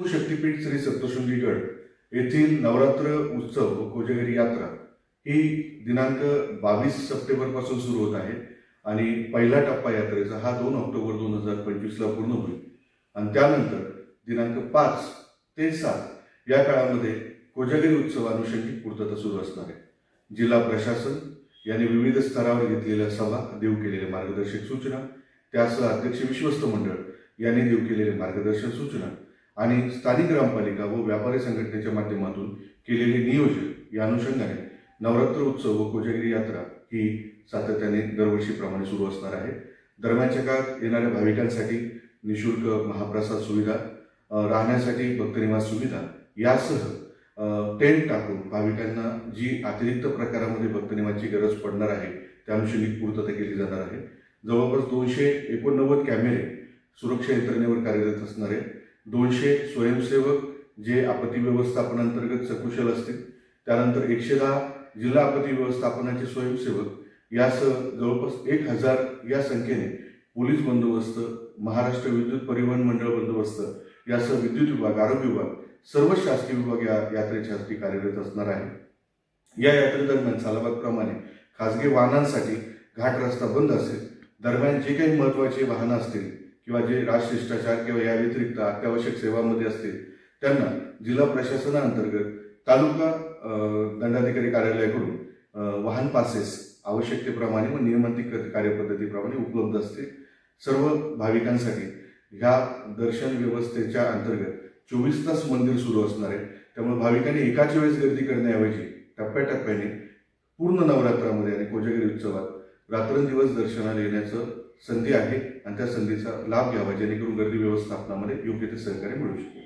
शक्तीपीठ श्री सप्तशृंगीगड येथील नवरात्र उत्सव व कोजागिरी यात्रा ही दिनांक 22 सप्टेंबर पासून सुरू होत आहे आणि पहिला टप्पा यात्रेचा हा 2 ऑक्टोबर 2025 ला पूर्ण होईल आणि त्यानंतर दिनांक 5 ते 7 या काळामध्ये कोजागिरी उत्सवानुषंगिक पूर्तता सुरू असणार आहे। जिल्हा प्रशासन यांनी विविध स्तरावर घेतलेल्या सभा, देऊ केलेल्या मार्गदर्शक सूचना, त्यासह अध्यक्ष विश्वस्त मंडळ यांनी देऊ केलेले मार्गदर्शक सूचना आणि स्थानिक ग्रामपालिका व व्यापारी संघटनेच्या माध्यमातून केलेले नियोजन या अनुषंगाने नवरात्र उत्सव व कोजागिरी यात्रा ही सातत्याने दरवर्षीप्रमाणे सुरू असणार आहे। दरम्यानच्या काळात येणाऱ्या भाविकांसाठी निशुल्क महाप्रसाद सुविधा, राहण्यासाठी भक्तनिवास सुविधा यासह टेंट टाकून भाविकांना जी अतिरिक्त प्रकारामध्ये भक्तनिवासची गरज पडणार आहे त्यानुषंगिक पूर्तता केली जाणार आहे। जवळपास 289 कॅमेरे सुरक्षा यंत्रणेवर कार्यरत असणारे 200 स्वयंसेवक जे आपत्ती व्यवस्थापनांतर्गत सकुशल असतील, त्यानंतर 110 जिल्हा आपत्ती व्यवस्थापनाचे स्वयंसेवक यासह जवळपास 1000 या संख्येने पोलीस बंदोबस्त, महाराष्ट्र विद्युत परिवहन मंडळ बंदोबस्त यासह विद्युत विभाग, आरोग्य विभाग, सर्व शासकीय विभाग या यात्रेसाठी कार्यरत असणार आहे। या यात्रेदरम्यान सालाबादप्रमाणे खासगी वाहनांसाठी घाट रस्ता बंद असेल। दरम्यान जे काही महत्त्वाचे वाहनं असतील किंवा जे राजशिष्टाचार किंवा या व्यतिरिक्त अत्यावश्यक सेवांमध्ये असतील त्यांना जिल्हा प्रशासनाअंतर्गत तालुका दंडाधिकारी कार्यालयाकडून वाहन पासेस आवश्यकतेप्रमाणे व नियमांकित कार्यपद्धतीप्रमाणे उपलब्ध असतील। सर्व भाविकांसाठी ह्या दर्शन व्यवस्थेच्या अंतर्गत 24 तास मंदिर सुरू असणार आहे। त्यामुळे भाविकांनी एकाच वेळेस गर्दी करण्याऐवजी टप्प्याटप्प्याने पूर्ण नवरात्रामध्ये आणि कोजागिरी उत्सवात रात्रंदिवस दर्शनाला येण्याचं संधी आहे आणि त्या संधीचा लाभ घ्यावा जेणेकरून गर्दी व्यवस्थापनामध्ये योग्य ते सहकार्य मिळू शकेल।